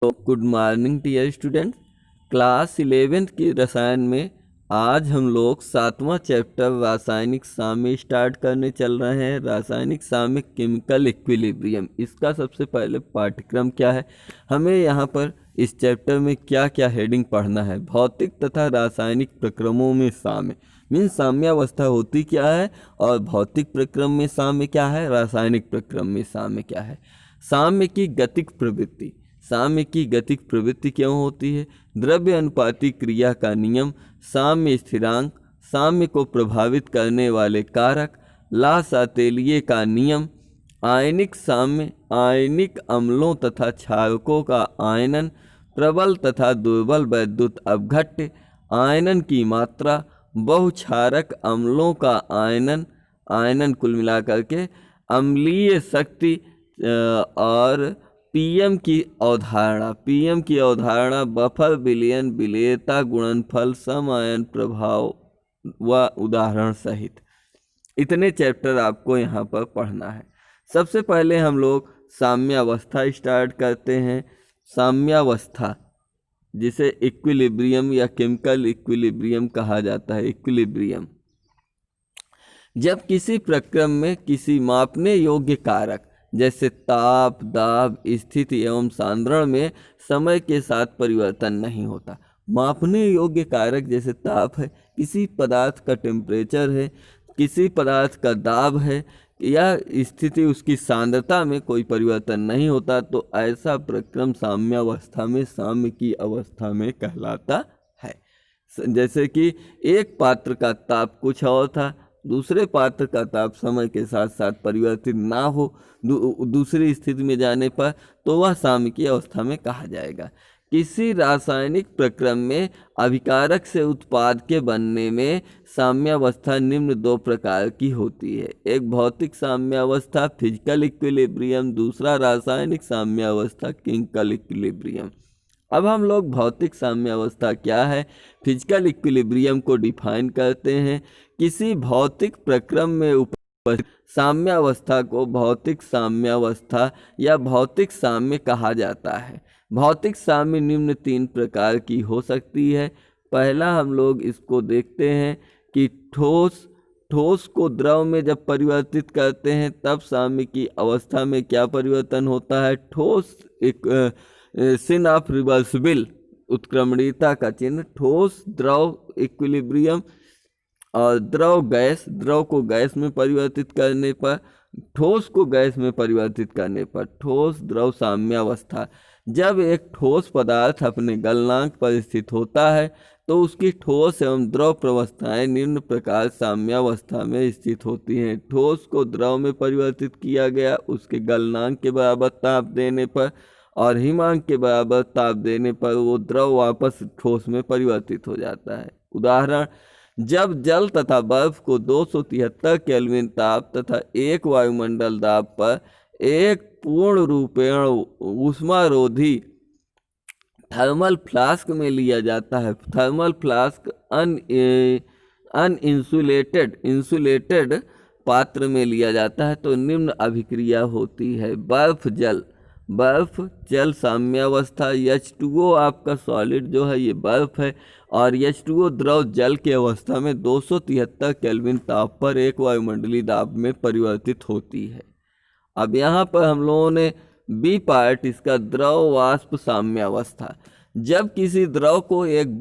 तो good morning dear student. Class 11th की रसायन में आज हम लोग 7वां चैप्टर रासायनिक साम्य स्टार्ट करने चल रहे हैं। रासायनिक साम्य केमिकल इक्विलिब्रियम, इसका सबसे पहले पाठ्यक्रम क्या है, हमें यहाँ पर इस चैप्टर में क्या क्या हेडिंग पढ़ना है। भौतिक तथा रासायनिक प्रक्रमों में साम्य मीन्स साम्यावस्था होती क्या है, और भौतिक प्रक्रम में साम्य क्या है, रासायनिक प्रक्रम में साम्य क्या है। साम्य की गतिक प्रवृत्ति, साम्य की गतिक प्रवृत्ति क्यों होती है। द्रव्य अनुपाती क्रिया का नियम, साम्य स्थिरांक, साम्य को प्रभावित करने वाले कारक, ला सातेलिए का नियम, आयनिक साम्य, आयनिक अम्लों तथा क्षारकों का आयनन, प्रबल तथा दुर्बल वैद्युत अपघट्य, आयनन की मात्रा, बहुक्षारक अम्लों का आयनन, आयनन कुल मिलाकर के, अम्लीय शक्ति और पीएम की अवधारणा, पीएम की अवधारणा, बफर विलयन, विलेयता गुणनफल, सम आयन प्रभाव व उदाहरण सहित इतने चैप्टर आपको यहाँ पर पढ़ना है। सबसे पहले हम लोग साम्यावस्था स्टार्ट करते हैं। साम्यावस्था जिसे इक्विलिब्रियम या केमिकल इक्विलिब्रियम कहा जाता है। इक्विलिब्रियम जब किसी प्रक्रम में किसी मापने योग्य कारक जैसे ताप, दाब, स्थिति एवं सांद्रण में समय के साथ परिवर्तन नहीं होता। मापने योग्य कारक जैसे ताप है, किसी पदार्थ का टेम्परेचर है, किसी पदार्थ का दाब है, या स्थिति उसकी सांद्रता में कोई परिवर्तन नहीं होता, तो ऐसा प्रक्रम साम्यावस्था में, साम्य की अवस्था में कहलाता है। जैसे कि एक पात्र का ताप कुछ और था, दूसरे पात्र का ताप समय के साथ साथ परिवर्तित ना हो दूसरी स्थिति में जाने पर, तो वह साम्य की अवस्था में कहा जाएगा। किसी रासायनिक प्रक्रम में अभिकारक से उत्पाद के बनने में साम्यावस्था निम्न दो प्रकार की होती है। एक भौतिक साम्यावस्था फिजिकल इक्विलिब्रियम, दूसरा रासायनिक साम्यावस्था केमिकल इक्विलिब्रियम। अब हम लोग भौतिक साम्यावस्था क्या है, फिजिकल इक्विलिब्रियम को डिफाइन करते हैं। किसी भौतिक प्रक्रम में उपस्थित साम्यावस्था को भौतिक साम्यावस्था या भौतिक साम्य कहा जाता है। भौतिक साम्य निम्न तीन प्रकार की हो सकती है। पहला हम लोग इसको देखते हैं कि ठोस को द्रव में जब परिवर्तित करते हैं तब साम्य की अवस्था में क्या परिवर्तन होता है। ठोस एक सिन ऑफ रिवर्सिबल, उत्क्रमणीयता का चिन्ह, ठोस द्रव इक्विलिब्रियम, और द्रव को गैस में परिवर्तित करने पर, ठोस को गैस में परिवर्तित करने पर ठोस द्रव साम्यावस्था। जब एक ठोस पदार्थ अपने गलनांक पर स्थित होता है तो उसकी ठोस एवं द्रव प्रवस्थाएं निम्न प्रकार साम्यावस्था में स्थित होती हैं। ठोस को द्रव में परिवर्तित किया गया, उसके गलनांक के बराबर ताप देने पर और हिमांक के बराबर ताप देने पर वो द्रव वापस ठोस में परिवर्तित हो जाता है। उदाहरण, जब जल तथा बर्फ को 273 केल्विन ताप तथा 1 वायुमंडल दाब पर एक पूर्ण रूपेण ऊष्मारोधी थर्मल फ्लास्क में लिया जाता है, थर्मल फ्लास्क इंसुलेटेड पात्र में लिया जाता है, तो निम्न अभिक्रिया होती है। बर्फ जल साम्यावस्था, H2O आपका सॉलिड जो है ये बर्फ है, और H2O द्रव जल की अवस्था में 273 केल्विन ताप पर 1 वायुमंडलीय दाब में परिवर्तित होती है। अब यहाँ पर हम लोगों ने बी पार्ट इसका द्रव वाष्प साम्यावस्था। जब किसी द्रव को एक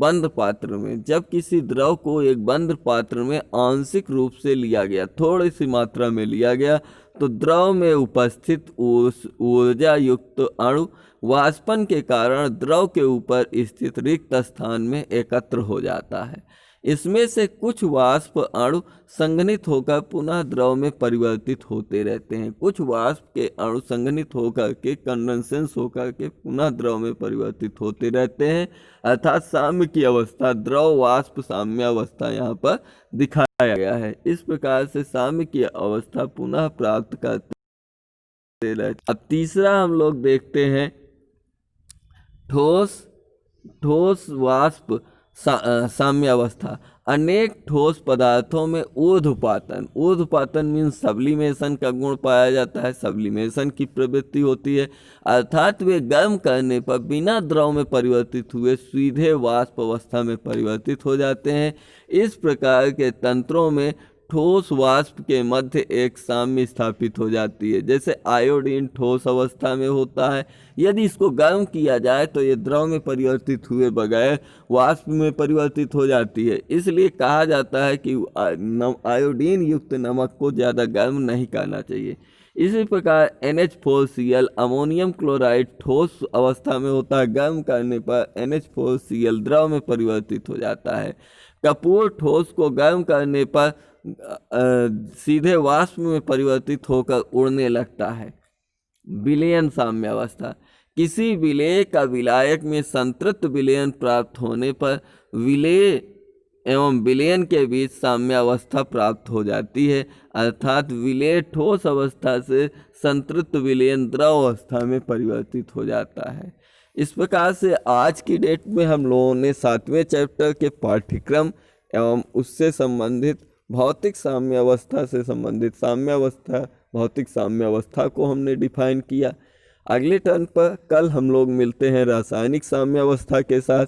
बंद पात्र में आंशिक रूप से लिया गया, थोड़ी सी मात्रा में लिया गया, तो द्रव में उपस्थित ऊर्जा युक्त अणु वाष्पन के कारण द्रव के ऊपर स्थित रिक्त स्थान में एकत्र हो जाता है। इसमें से कुछ वाष्प अणु संघनित होकर पुनः द्रव में परिवर्तित होते रहते हैं। कुछ वाष्प के अणु संघनित होकर के कंडेंसेंस होकर के पुनः द्रव में परिवर्तित होते रहते हैं, अर्थात साम्य की अवस्था द्रव वाष्प साम्यावस्था यहाँ पर दिखाया गया है। इस प्रकार से साम्य की अवस्था पुनः प्राप्त करते रहते। अब तीसरा हम लोग देखते हैं ठोस वाष्प साम्यावस्था। अनेक ठोस पदार्थों में ऊर्ध्वपातन मीन्स सब्लिमेशन का गुण पाया जाता है, सब्लिमेशन की प्रवृत्ति होती है, अर्थात वे गर्म करने पर बिना द्रव में परिवर्तित हुए सीधे वाष्प अवस्था में परिवर्तित हो जाते हैं। इस प्रकार के तंत्रों में ठोस वाष्प के मध्य एक साम्य स्थापित हो जाती है। जैसे आयोडीन ठोस अवस्था में होता है, यदि इसको गर्म किया जाए तो ये द्रव में परिवर्तित हुए बगैर वाष्प में परिवर्तित हो जाती है। इसलिए कहा जाता है कि आयोडीन युक्त नमक को ज़्यादा गर्म नहीं करना चाहिए। इसी प्रकार NH4Cl अमोनियम क्लोराइड ठोस अवस्था में होता है, गर्म करने पर NH4Cl द्रव में परिवर्तित हो जाता है। कपूर ठोस को गर्म करने पर सीधे वाष्प में परिवर्तित होकर उड़ने लगता है। विलयन साम्यावस्था। किसी विलेय का विलायक में संतृप्त विलयन प्राप्त होने पर विलेय एवं विलयन के बीच साम्यावस्था प्राप्त हो जाती है, अर्थात विलेय ठोस अवस्था से संतृप्त विलयन द्रव अवस्था में परिवर्तित हो जाता है। इस प्रकार से आज की डेट में हम लोगों ने 7वें चैप्टर के पाठ्यक्रम एवं उससे संबंधित भौतिक साम्यावस्था से संबंधित साम्यावस्था, भौतिक साम्यावस्था को हमने डिफाइन किया। अगले टर्न पर कल हम लोग मिलते हैं रासायनिक साम्यावस्था के साथ।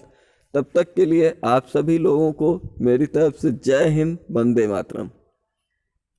तब तक के लिए आप सभी लोगों को मेरी तरफ से जय हिंद, वंदे मातरम।